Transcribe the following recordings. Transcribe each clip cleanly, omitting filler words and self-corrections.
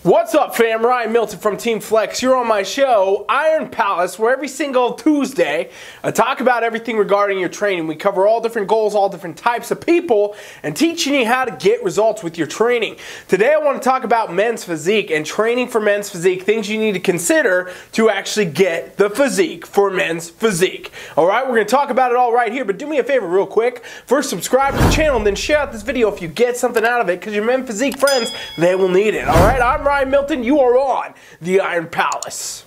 What's up, fam? Ryan Milton from TeamFFLEX. You're on my show, Iron Palace, where every single Tuesday I talk about everything regarding your training. We cover all different goals, all different types of people, and teaching you how to get results with your training. Today I want to talk about men's physique and training for men's physique, things you need to consider to actually get the physique for men's physique. Alright, we're going to talk about it all right here, but do me a favor real quick. First, subscribe to the channel and then share out this video if you get something out of it, because your men physique friends, they will need it. Alright, I'm Ryan Milton, you are on the Iron Palace.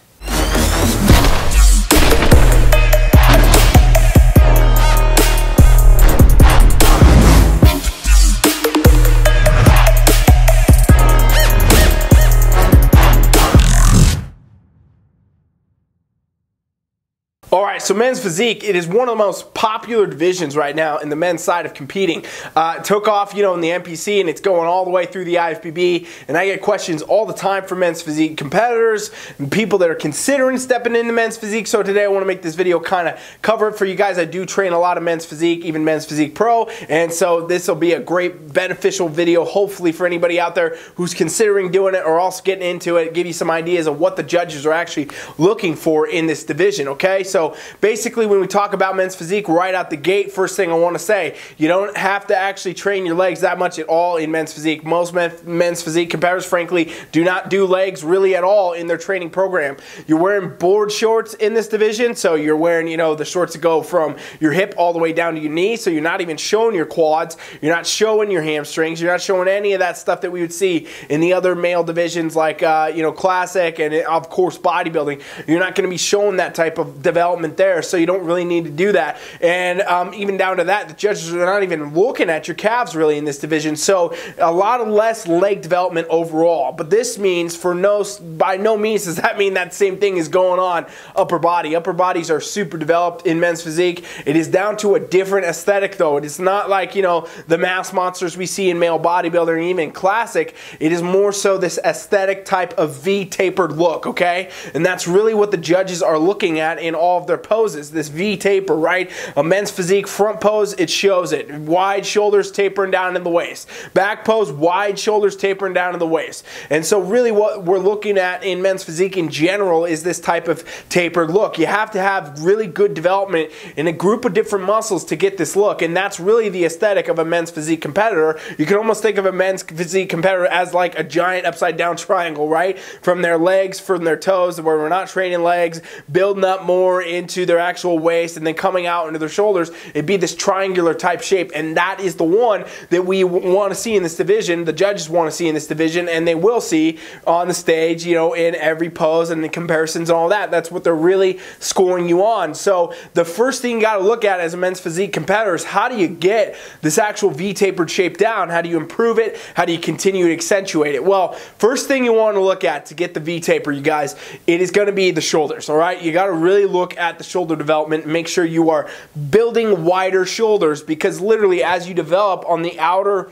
Alright, so men's physique, it is one of the most popular divisions right now in the men's side of competing. It took off, in the NPC, and it's going all the way through the IFBB, and I get questions all the time from men's physique competitors and people that are considering stepping into men's physique. So today I want to make this video kind of cover it for you guys. I do train a lot of men's physique, even men's physique pro, and so this will be a great beneficial video hopefully for anybody out there who's considering doing it or also getting into it, give you some ideas of what the judges are actually looking for in this division, okay? So basically, when we talk about men's physique right out the gate, first thing I want to say, you don't have to actually train your legs that much at all in men's physique. Most men's physique competitors, frankly, do not do legs really at all in their training program. You're wearing board shorts in this division, so you're wearing, the shorts that go from your hip all the way down to your knee, so you're not even showing your quads, you're not showing your hamstrings, you're not showing any of that stuff that we would see in the other male divisions like, classic and, of course, bodybuilding. You're not going to be showing that type of development there, so you don't really need to do that. And even down to that, the judges are not even looking at your calves really in this division, so a lot of less leg development overall. But this means by no means does that mean that same thing is going on upper body. Upper bodies are super developed in men's physique. It is down to a different aesthetic though. It is not like the mass monsters we see in male bodybuilder and even classic. It is more so this aesthetic type of V-tapered look, okay? And that's really what the judges are looking at in all of their poses, this V taper, right? A men's physique front pose, it shows it. Wide shoulders tapering down in the waist. Back pose, wide shoulders tapering down in the waist. And so really what we're looking at in men's physique in general is this type of tapered look. You have to have really good development in a group of different muscles to get this look, and that's really the aesthetic of a men's physique competitor. You can almost think of a men's physique competitor as like a giant upside down triangle, right? From their legs, from their toes, where we're not training legs, building up more into their actual waist and then coming out into their shoulders. It'd be this triangular type shape, and that is the one that we want to see in this division. The judges want to see in this division, and they will see on the stage, in every pose and the comparisons and all that. That's what they're really scoring you on. So the first thing you got to look at as a men's physique competitor is how do you get this actual V-tapered shape down? How do you improve it? How do you continue to accentuate it? Well, first thing you want to look at to get the V-taper, you guys, it is going to be the shoulders, all right? You got to really look at the shoulder development and make sure you are building wider shoulders, because literally as you develop on the outer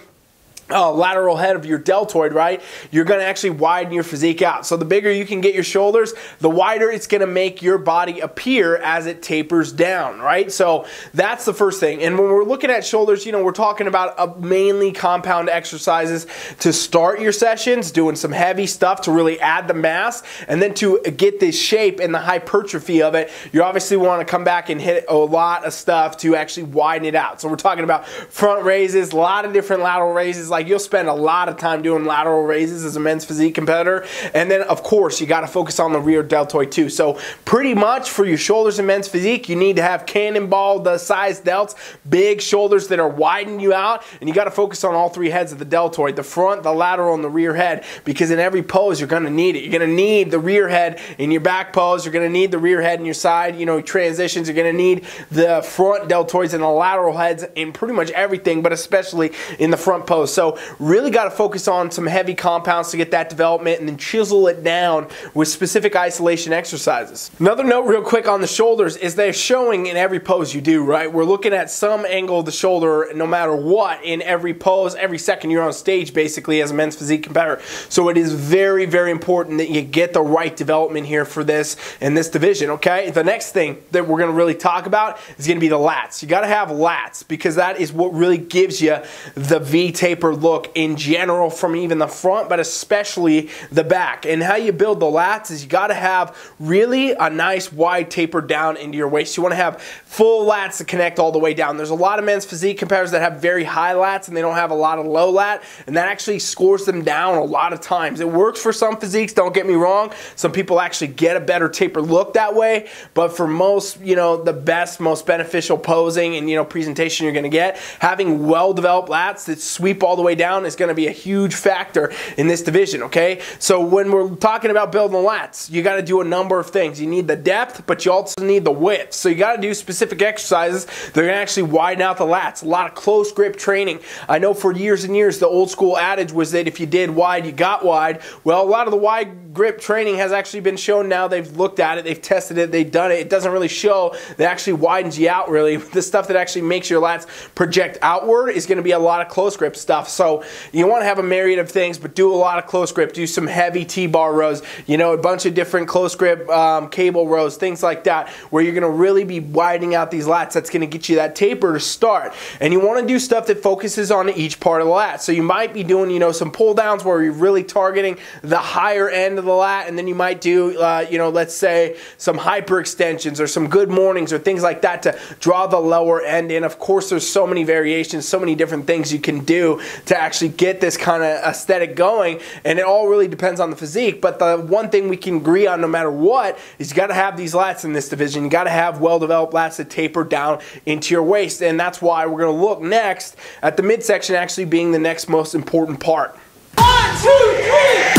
lateral head of your deltoid, right, you're going to actually widen your physique out. So the bigger you can get your shoulders, the wider it's going to make your body appear as it tapers down, right? So that's the first thing. And when we're looking at shoulders, we're talking about mainly compound exercises to start your sessions, doing some heavy stuff to really add the mass, and then to get this shape and the hypertrophy of it, you obviously want to come back and hit a lot of stuff to actually widen it out. So we're talking about front raises, a lot of different lateral raises. Like, you'll spend a lot of time doing lateral raises as a men's physique competitor. And then, of course, you got to focus on the rear deltoid too. So pretty much for your shoulders in men's physique, you need to have cannonball the size delts, big shoulders that are widening you out, and you got to focus on all three heads of the deltoid, the front, the lateral, and the rear head, because in every pose you're going to need it. You're going to need the rear head in your back pose, you're going to need the rear head in your side, transitions, you're going to need the front deltoids and the lateral heads in pretty much everything, but especially in the front pose. So really got to focus on some heavy compounds to get that development, and then chisel it down with specific isolation exercises. Another note real quick on the shoulders is they're showing in every pose you do, right? We're looking at some angle of the shoulder no matter what in every pose, every second you're on stage basically as a men's physique competitor. So it is very, very important that you get the right development here for this in this division, okay? The next thing that we're going to really talk about is going to be the lats. You got to have lats because that is what really gives you the V-taper look in general from even the front, but especially the back. And how you build the lats is you got to have really a nice wide taper down into your waist. You want to have full lats to connect all the way down. There's a lot of men's physique competitors that have very high lats and they don't have a lot of low lat, and that actually scores them down a lot of times. It works for some physiques, don't get me wrong. Some people actually get a better taper look that way, but for most, the best, most beneficial posing and, presentation you're going to get, having well-developed lats that sweep all the way down is going to be a huge factor in this division, okay? So when we're talking about building the lats, you got to do a number of things. You need the depth, but you also need the width. So you got to do specific exercises that are going to actually widen out the lats. A lot of close grip training. I know for years and years the old school adage was that if you did wide, you got wide. Well, a lot of the wide grip training has actually been shown now. They've looked at it, they've tested it, they've done it. It doesn't really show that actually widens you out really. The stuff that actually makes your lats project outward is going to be a lot of close grip stuff. So you want to have a myriad of things, but do a lot of close grip. Do some heavy T-bar rows, a bunch of different close grip cable rows, things like that, where you're going to really be widening out these lats. That's going to get you that taper to start. And you want to do stuff that focuses on each part of the lat. So you might be doing, some pull downs where you're really targeting the higher end of the lat, and then you might do, let's say some hyperextensions or some good mornings or things like that to draw the lower end in. Of course, there's so many variations, so many different things you can do to actually get this kind of aesthetic going, and it all really depends on the physique. But the one thing we can agree on no matter what is you got to have these lats in this division. You got to have well-developed lats that taper down into your waist, and that's why we're going to look next at the midsection actually being the next most important part. 1, 2, 3!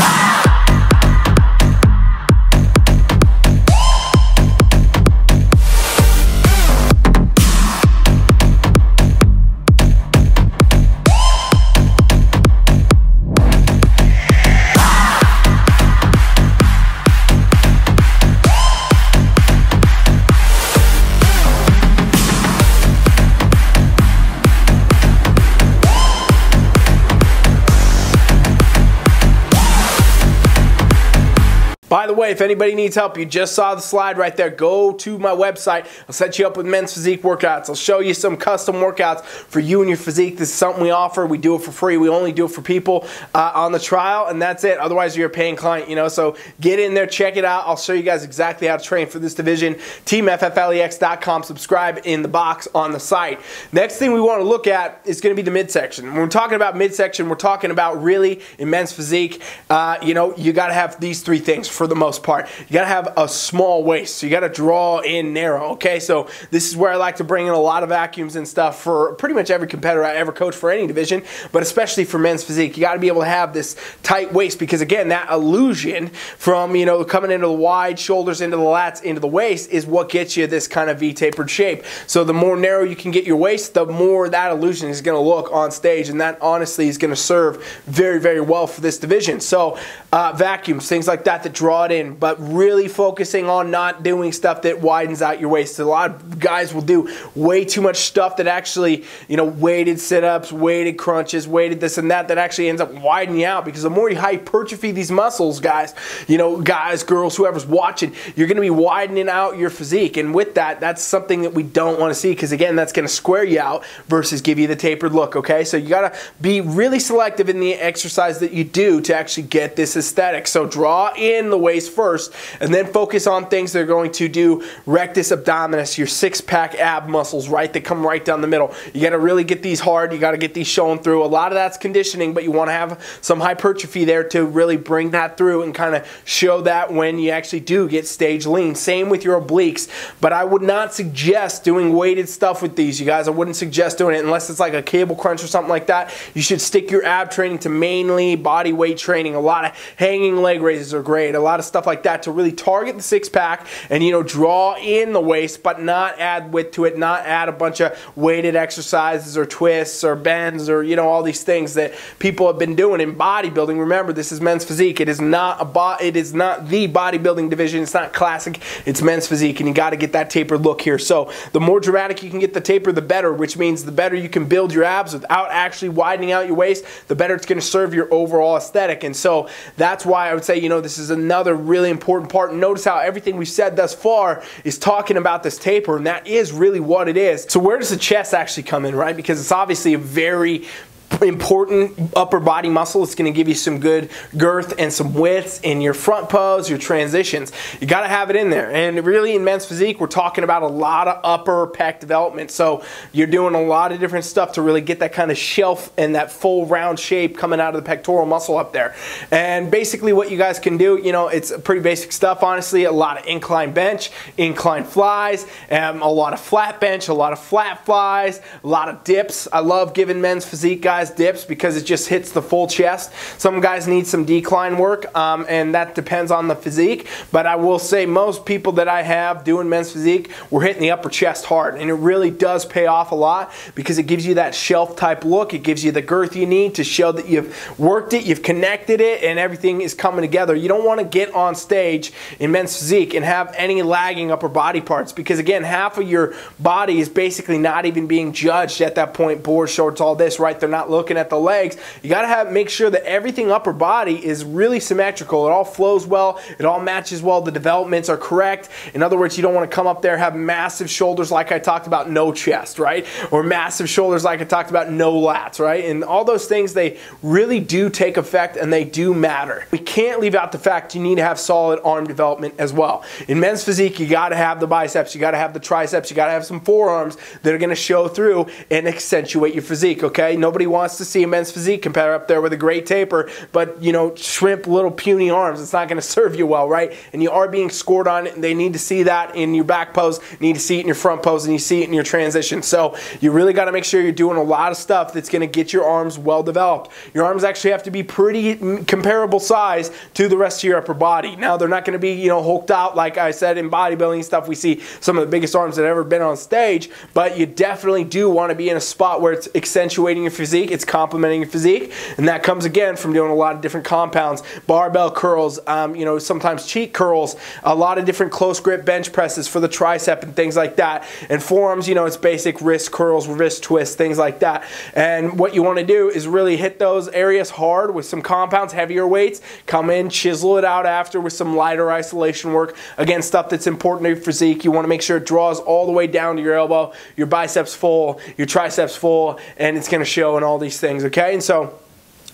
By the way, if anybody needs help, you just saw the slide right there. Go to my website. I'll set you up with men's physique workouts. I'll show you some custom workouts for you and your physique. This is something we offer. We do it for free. We only do it for people on the trial, and that's it. Otherwise, you're a paying client, So get in there, check it out. I'll show you guys exactly how to train for this division. TeamFFLEX.com. Subscribe in the box on the site. Next thing we want to look at is going to be the midsection. When we're talking about midsection, we're talking about really in men's physique, you got to have these three things. For the most part, you got to have a small waist, so you got to draw in narrow, okay? So this is where I like to bring in a lot of vacuums and stuff for pretty much every competitor I ever coach for any division, but especially for men's physique. You got to be able to have this tight waist because, again, that illusion from, coming into the wide shoulders, into the lats, into the waist is what gets you this kind of V-tapered shape. So the more narrow you can get your waist, the more that illusion is going to look on stage, and that honestly is going to serve very, very well for this division. So vacuums, things like that draw it in, but really focusing on not doing stuff that widens out your waist. A lot of guys will do way too much stuff that actually, weighted sit-ups, weighted crunches, weighted this and that actually ends up widening out, because the more you hypertrophy these muscles, guys, guys, girls, whoever's watching, you're going to be widening out your physique, and with that, that's something that we don't want to see, because again, that's going to square you out versus give you the tapered look, okay? So you got to be really selective in the exercise that you do to actually get this aesthetic. So draw in the waist first, and then focus on things that are going to do rectus abdominis, your six-pack ab muscles, right, that come right down the middle. You got to really get these hard. You got to get these showing through. A lot of that's conditioning, but you want to have some hypertrophy there to really bring that through and kind of show that when you actually do get stage lean. Same with your obliques, but I would not suggest doing weighted stuff with these, you guys. I wouldn't suggest doing it unless it's like a cable crunch or something like that. You should stick your ab training to mainly body weight training. A lot of hanging leg raises are great. A lot of stuff like that to really target the six-pack and, draw in the waist, but not add width to it, not add a bunch of weighted exercises or twists or bends or, all these things that people have been doing in bodybuilding. Remember, this is men's physique. It is not the bodybuilding division. It's not classic. It's men's physique, and you got to get that tapered look here. So the more dramatic you can get the taper, the better, which means the better you can build your abs without actually widening out your waist, the better it's going to serve your overall aesthetic. And so that's why I would say, this is another really important part. Notice how everything we've said thus far is talking about this taper, and that is really what it is. So where does the chest actually come in, right? Because it's obviously a very important upper body muscle. It's going to give you some good girth and some width in your front pose, your transitions. You got to have it in there. And really in men's physique, we're talking about a lot of upper pec development. So you're doing a lot of different stuff to really get that kind of shelf and that full round shape coming out of the pectoral muscle up there. And basically what you guys can do, you know, it's pretty basic stuff, honestly. A lot of incline bench, incline flies, a lot of flat bench, a lot of flat flies, a lot of dips. I love giving men's physique guys dips because it just hits the full chest. Some guys need some decline work, and that depends on the physique. But I will say most people that I have doing men's physique, we're hitting the upper chest hard, and it really does pay off a lot because it gives you that shelf type look. It gives you the girth you need to show that you've worked it, you've connected it, and everything is coming together. You don't want to get on stage in men's physique and have any lagging upper body parts because, again, half of your body is basically not even being judged at that point. Boards, shorts, all this, right? They're not looking at the legs. You got to make sure that everything upper body is really symmetrical. It all flows well. It all matches well. The developments are correct. In other words, you don't want to come up there and have massive shoulders like I talked about, no chest, right? Or massive shoulders like I talked about, no lats, right? And all those things, they really do take effect and they do matter. We can't leave out the fact you need to have solid arm development as well. In men's physique, you got to have the biceps, you got to have the triceps, you got to have some forearms that are going to show through and accentuate your physique, okay? Nobody wants to see a men's physique compare up there with a great taper, but, you know, shrimp little puny arms. It's not going to serve you well, right? And you are being scored on it, and they need to see that in your back pose, you need to see it in your front pose, and you see it in your transition. So you really got to make sure you're doing a lot of stuff that's going to get your arms well developed. Your arms actually have to be pretty comparable size to the rest of your upper body. Now, they're not going to be, you know, hulked out like I said in bodybuilding stuff. We see some of the biggest arms that have ever been on stage, but you definitely do want to be in a spot where it's accentuating your physique, it's complementing your physique, and that comes again from doing a lot of different compounds, barbell curls, you know, sometimes cheek curls, a lot of different close grip bench presses for the tricep and things like that. And forearms, you know, it's basic wrist curls, wrist twists, things like that. And what you want to do is really hit those areas hard with some compounds, heavier weights, come in, chisel it out after with some lighter isolation work. Again, stuff that's important to your physique. You want to make sure it draws all the way down to your elbow, your biceps full, your triceps full, and it's going to show in all these things, okay? And so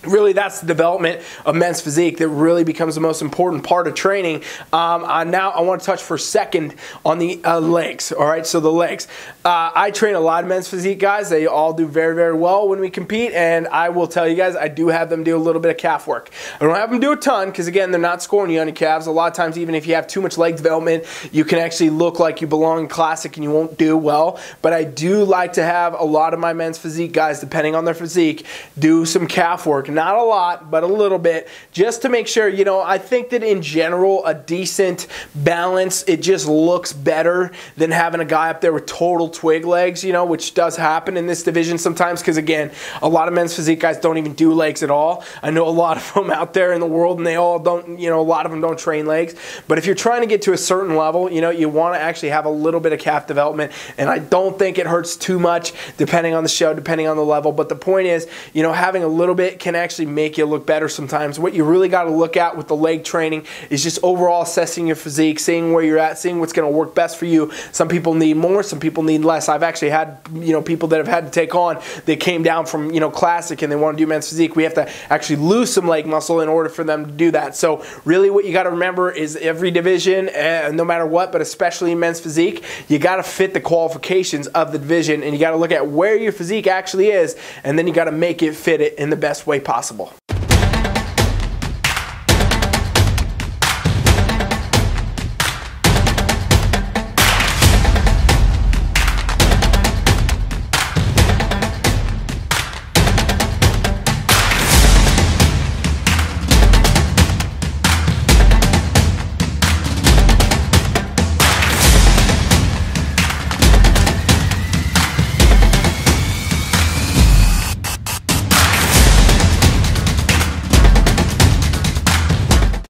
really, that's the development of men's physique that really becomes the most important part of training. Now I want to touch for a second on the legs. All right, so the legs. I train a lot of men's physique guys. They all do very, very well when we compete, and I will tell you guys, I do have them do a little bit of calf work. I don't have them do a ton because, again, they're not scoring you on your calves. A lot of times, even if you have too much leg development, you can actually look like you belong in classic and you won't do well. But I do like to have a lot of my men's physique guys, depending on their physique, do some calf work. Not a lot, but a little bit, just to make sure, you know, I think that in general, a decent balance, it just looks better than having a guy up there with total twig legs, you know, which does happen in this division sometimes because, again, a lot of men's physique guys don't even do legs at all. I know a lot of them out there in the world, and they all don't, you know, a lot of them don't train legs. But if you're trying to get to a certain level, you know, you want to actually have a little bit of calf development, and I don't think it hurts too much depending on the show, depending on the level. But the point is, you know, having a little bit can actually make you look better sometimes. What you really got to look at with the leg training is just overall assessing your physique, seeing where you're at, seeing what's going to work best for you. Some people need more, some people need less. I've actually had, you know, people that have had to take on, they came down from, you know, classic and they want to do men's physique. We have to actually lose some leg muscle in order for them to do that. So really what you got to remember is every division, no matter what, but especially in men's physique, you got to fit the qualifications of the division, and you got to look at where your physique actually is, and then you got to make it fit it in the best way possible.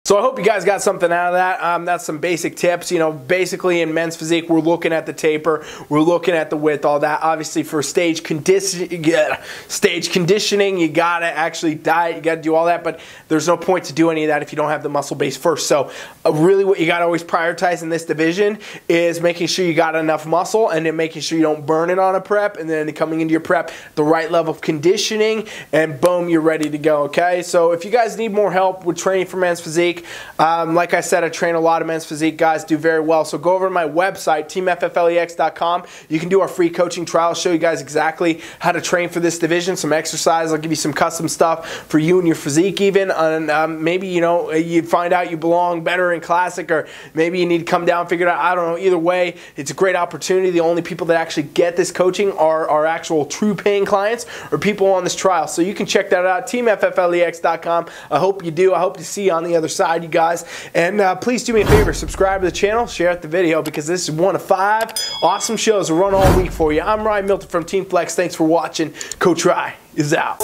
So I hope you guys got something out of that. That's some basic tips. You know, basically in men's physique, we're looking at the taper, we're looking at the width, all that. Obviously for stage conditioning, you gotta actually diet, you gotta do all that, but there's no point to do any of that if you don't have the muscle base first. So really what you gotta always prioritize in this division is making sure you got enough muscle and then making sure you don't burn it on a prep, and then coming into your prep, the right level of conditioning, and boom, you're ready to go, okay? So if you guys need more help with training for men's physique, like I said, I train a lot of men's physique guys, do very well. So go over to my website, TeamFFLEX.com. You can do our free coaching trial, show you guys exactly how to train for this division, some exercise. I'll give you some custom stuff for you and your physique even. And maybe, you know, you find out you belong better in classic, or maybe you need to come down, figure it out. I don't know. Either way, it's a great opportunity. The only people that actually get this coaching are our actual true paying clients or people on this trial. So you can check that out, TeamFFLEX.com. I hope you do. I hope to see you on the other side, you guys. And please do me a favor, subscribe to the channel, share out the video, because this is one of 5 awesome shows to run all week for you. I'm Milton from TeamFFLEX. Thanks for watching. Coach Rye is out.